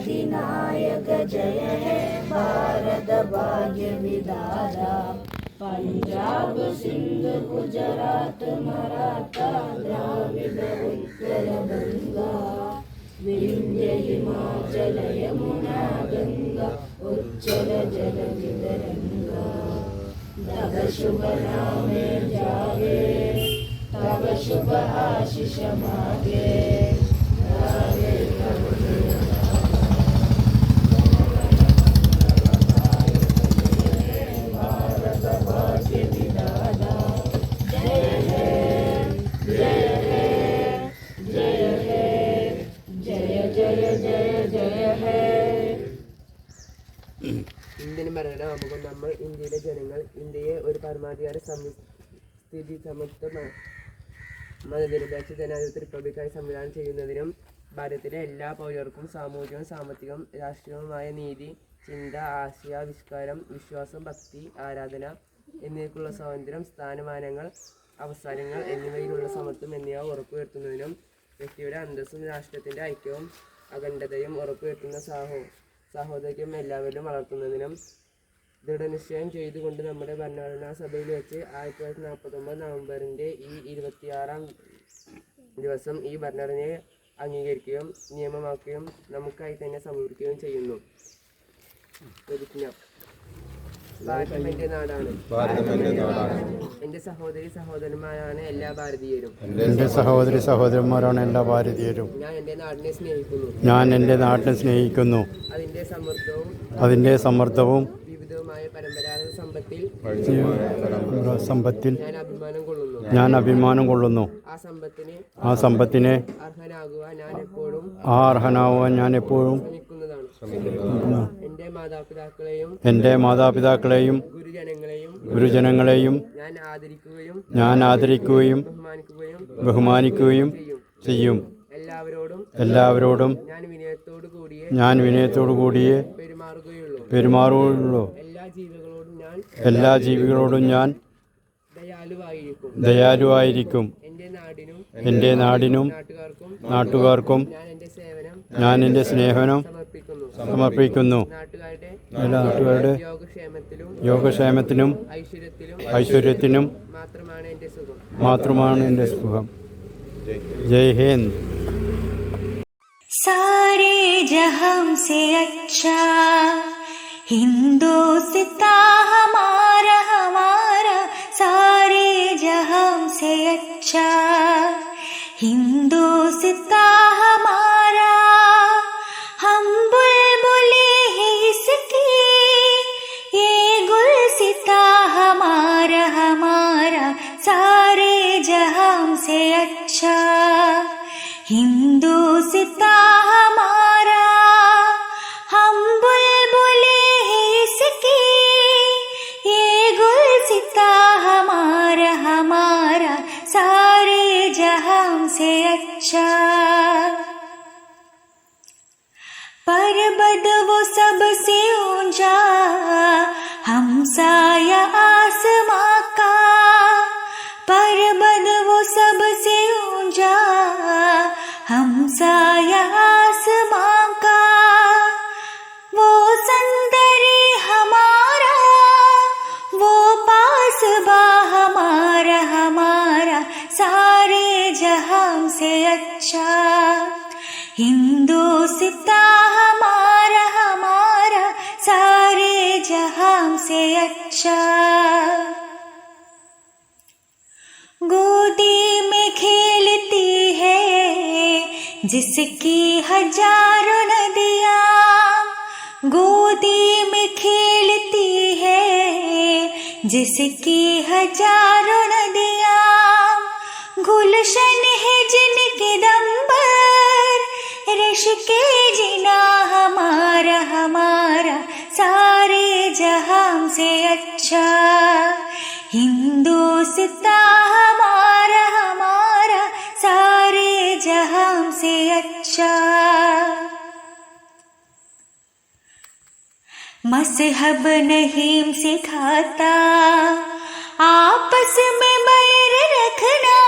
अधिनायक जय है भारत भाग्य विधाता। पंजाब सिंध गुजरात मराठा द्राविड उत्तर गंगा विंध्य हिमाचल यमुना गंगा उच्चल जलधि तरंगा। तब शुभ नामे जागे तब शुभ आशीष मागे। भारत भाग्य विधाता जय है जय है जय है जय जय जय जय है। ഇന്ത്യൻ ഭരണഘടന നമ്മൾ ഇന്ത്യയിലെ ജനങ്ങൾ ഇന്ത്യയെ ഒരു പരമാധികാര സ്ഥിതി സമത്വ മതനിരപേക്ഷ ജനാധിപത്യ റിപ്പബ്ലിക്കായി സംവിധാനം ചെയ്യുന്നതിനും ഭാരതത്തിലെ എല്ലാ പൗരർക്കും സാമൂഹികവും സാമ്പത്തികവും രാഷ്ട്രീയവുമായ നീതി, ചിന്ത, ആശയാവിഷ്കാരം, വിശ്വാസം, ഭക്തി, ആരാധന എന്നിവയ്ക്കുള്ള സ്വാതന്ത്ര്യം, സ്ഥാനമാനങ്ങൾ, അവസരങ്ങൾ എന്നിവയിലുള്ള സമത്വം എന്നിവ ഉറപ്പുവരുത്തുന്നതിനും വ്യക്തിയുടെ അന്തസ്സും രാഷ്ട്രത്തിൻ്റെ ഐക്യവും അഖണ്ഡതയും ഉറപ്പുവരുത്തുന്ന സാഹോദര്യം എല്ലാവരിലും വളർത്തുന്നതിനും ദൃഢനിശ്ചയം ചെയ്തുകൊണ്ട് നമ്മുടെ ഭരണഘടനാ സഭയിൽ വെച്ച് 1949 നവംബറിൻ്റെ ഈ 26-ാം ദിവസം ഈ ഭരണഘടനയെ അംഗീകരിക്കുകയും നിയമമാക്കുകയും നമുക്കായി തന്നെ സമർപ്പിക്കുകയും ചെയ്യുന്നു. പ്രതിജ്ഞ. ഭാരതം എൻ്റെ നാടാണ്. എൻ്റെ സഹോദരി സഹോദരന്മാരാണ് എല്ലാ ഭാരതീയരും. ഞാൻ എൻ്റെ നാടിനെ സ്നേഹിക്കുന്നു. അതിൻ്റെ സമൃദ്ധവും വിവിധവുമായ പരമ്പരാഗത സമ്പത്തിൽ ഞാൻ അഭിമാനം കൊള്ളുന്നു. ആ സമ്പത്തിനെ അർഹനാകുവാൻ ഞാൻ എപ്പോഴും എൻ്റെ മാതാപിതാക്കളെയും ഗുരുജനങ്ങളെയും ഞാൻ ആദരിക്കുകയും ബഹുമാനിക്കുകയും ചെയ്യും. എല്ലാവരോടും ഞാൻ വിനയത്തോടു കൂടിയേ പെരുമാറുകയുള്ളൂ. എല്ലാ ജീവികളോടും ഞാൻ ദയാലുവായിരിക്കും. എൻ്റെ നാടിനും നാട്ടുകാർക്കും ഞാൻ എൻ്റെ സ്നേഹനം സമർപ്പിക്കുന്നു. നാട്ടുകാരുടെ യോഗക്ഷേമത്തിനും ഐശ്വര്യത്തിനും മാത്രമാണ് എൻ്റെ സുഖം. ജയ് ഹിന്ദ്. सारे जहां से अच्छा हिंदुस्ता हमारा हमारा। सारे जहां से अच्छा हिंदुस्ता हमारा। हम बुलबुले हैं इसकी ये गुलसिता हमारा हमारा। सारे जहां से अच्छा हिंदुस्ता हमारा। हम बुलबुले हैं इसकी ये गुलसिता हमारा हमारा। सारे जहां से अच्छा पर्वत वो सबसे ऊंचा हमसाया आसमां का। पर्वत वो सबसे ऊंचा हमसाया आसमां का। वो संदरी हमारा वो पासबा हमारा हमारा। सारे जहां से अच्छा हिंदुस्ता हमारा हमारा। सारे जहां से अच्छा गोदी में खेलती है जिसकी हजारों नदियाँ। गोदी में खेलती है जिसकी हजारों नदियाँ। गुलशन है जिनके दम पर रश के जिना हमारा हमारा। सारे जहां से अच्छा हिंदुस्ता हमारा हमारा। सारे जहां से अच्छा मजहब नहीं सिखाता आपस में बैर रखना।